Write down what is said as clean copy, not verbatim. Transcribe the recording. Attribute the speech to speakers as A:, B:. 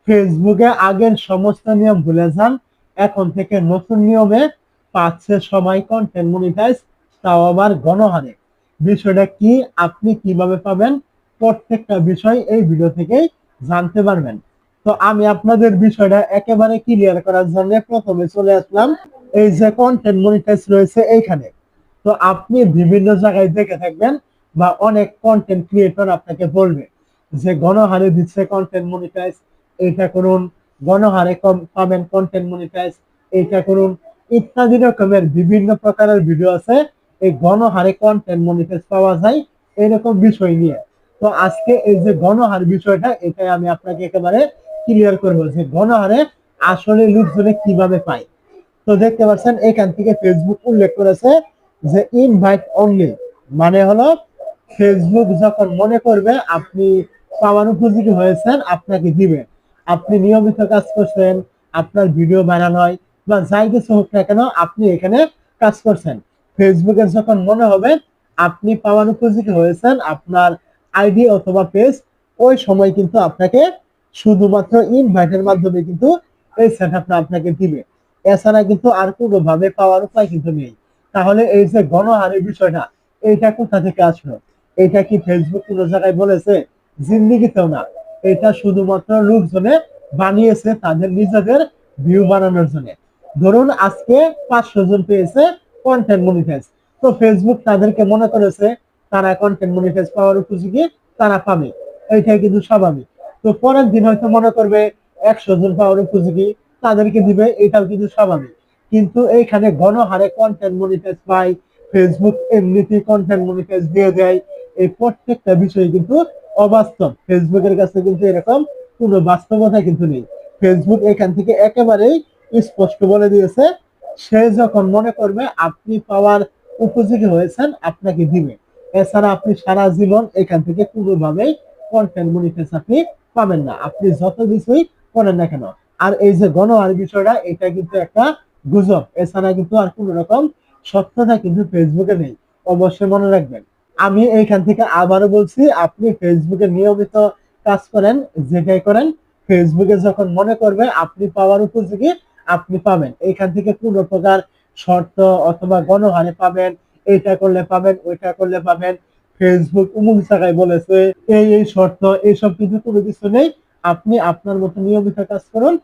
A: ফেসবুকে আগের সমস্ত নিয়ম ভুলে যান। এখন থেকে নতুন নিয়মে পাচ্ছে সবাই কন্টেন্ট মনিটাইজ, তাও আবার গণহারে। বিষয়টা কি, আপনি কিভাবে পাবেন, প্রত্যেকটা বিষয় এই ভিডিও থেকেই জানতে পারবেন। তো আমি আপনাদের বিষয়টা একেবারে ক্লিয়ার করার জন্য প্রথমে চলে আসলাম এই যে কন্টেন্ট মনিটাইজ রয়েছে এইখানে। তো আপনি বিভিন্ন জায়গায় দেখে থাকবেন বা অনেক কন্টেন্ট ক্রিয়েটর আপনাকে বলবে যে গণহারে দিচ্ছে কন্টেন্ট মনিটাইজ, এইটা করুন, গণহারে কম পাবেন কন্টেন্ট মনিটাইজ, এইটা করুন, ইত্যাদি রকমের বিভিন্ন প্রকারের ভিডিও আছে এই গণহারে কন্টেন্ট মনিটাইজ পাওয়া যায় এরকম বিষয় নিয়ে। তো আজকে এই যে গণহার বিষয়টা, এটাই আমি আপনাকে একেবারে ক্লিয়ার করবো যে গণহারে আসলে লোকজনে কিভাবে পায়। তো দেখতে পাচ্ছেন এখান থেকে ফেসবুক উল্লেখ করেছে যে ইনভাইট অনলি, মানে হলো ফেসবুক যখন মনে করবে আপনি পাওয়ার উপযোগী হয়েছেন আপনাকে দিবে। আপনি নিয়মিত কাজ করছেন, আপনার ভিডিও ভাইরাল হয় বা যাই কিছু হোক না কেন, আপনি এখানে কাজ করছেন, ফেসবুকের যখন মনে হবে আপনি পাওয়ার উপযোগী হয়েছেন আপনার আইডি অথবা পেজ, ওই সময় কিন্তু আপনাকে শুধুমাত্র ইনভাইটের মাধ্যমে কিন্তু এই সেটআপটা আপনাকে দিবে। এছাড়া কিন্তু আর কোনো ভাবে পাওয়ার উপায় কিন্তু নেই। তাহলে এই যে গণহারের বিষয়টা, এইটা কোথা থেকে আসলো? এটা কি ফেসবুক কোনো জায়গায় বলেছে? জিন্দিগিতেও না। এটা শুধুমাত্র লোকজনে বানিয়েছে তাদের নিজেদের ভিউ বানানোর জন্য। ধরুন আজকে 500 জন পেয়েছে কন্টেন্ট মনিটাইজ, তো ফেসবুক তাদেরকে মনে করেছে তারা কন্টেন্ট মনিটাইজ পাওয়ার উপযোগী, তারা পাবে, এইটাই কিন্তু স্বাভাবিক। তো পরের দিন হয়তো মনে করবে 100 জন পাওয়ার উপযোগী, তাদেরকে দিবে, এটাও কিন্তু স্বাভাবিক। কিন্তু এইখানে গণহারে কন্টেন্ট মনিটাইজ পাই, ফেসবুক এমনিতেই কন্টেন্ট মনিটাইজ দিয়ে দেয়, এই প্রত্যেকটা বিষয় কিন্তু অবাস্তব। ফেসবুকের কাছে কিন্তু এরকম কোনো বাস্তবতা কিন্তু নেই। ফেসবুক এখান থেকে একেবারেই স্পষ্ট বলে দিয়েছে সে যখন মনে করবে আপনি পাওয়ার উপযোগী হয়েছেন আপনাকে দিবে। এছাড়া আপনি সারা জীবন এখান থেকে কোনোভাবেই কন্টেন্ট মনিটাইজ আপনি পাবেন না, আপনি যত কিছুই করেন না কেন। আর এই যে গণহার বিষয়টা, এটা কিন্তু একটা গুজব, এছাড়া কিন্তু আর কোন রকম সত্যতা কিন্তু ফেসবুকে নেই, অবশ্যই মনে রাখবেন। আমি এইখান থেকে আবারও বলছি, আপনি ফেসবুকে নিয়মিত কাজ করেন, যেটাই করেন, ফেসবুকে যখন মনে করবে আপনি পাওয়ার উপযোগী আপনি পাবেন। এইখান থেকে কোনো প্রকার শর্ত অথবা গণহারে পাবেন, এইটা করলে পাবেন, ওইটা করলে পাবেন, ফেসবুক অমুক জায়গায় বলেছে এই এই শর্ত, এইসব কিন্তু কোনো কিছু নেই। আপনি আপনার মতো নিয়মিত কাজ করুন,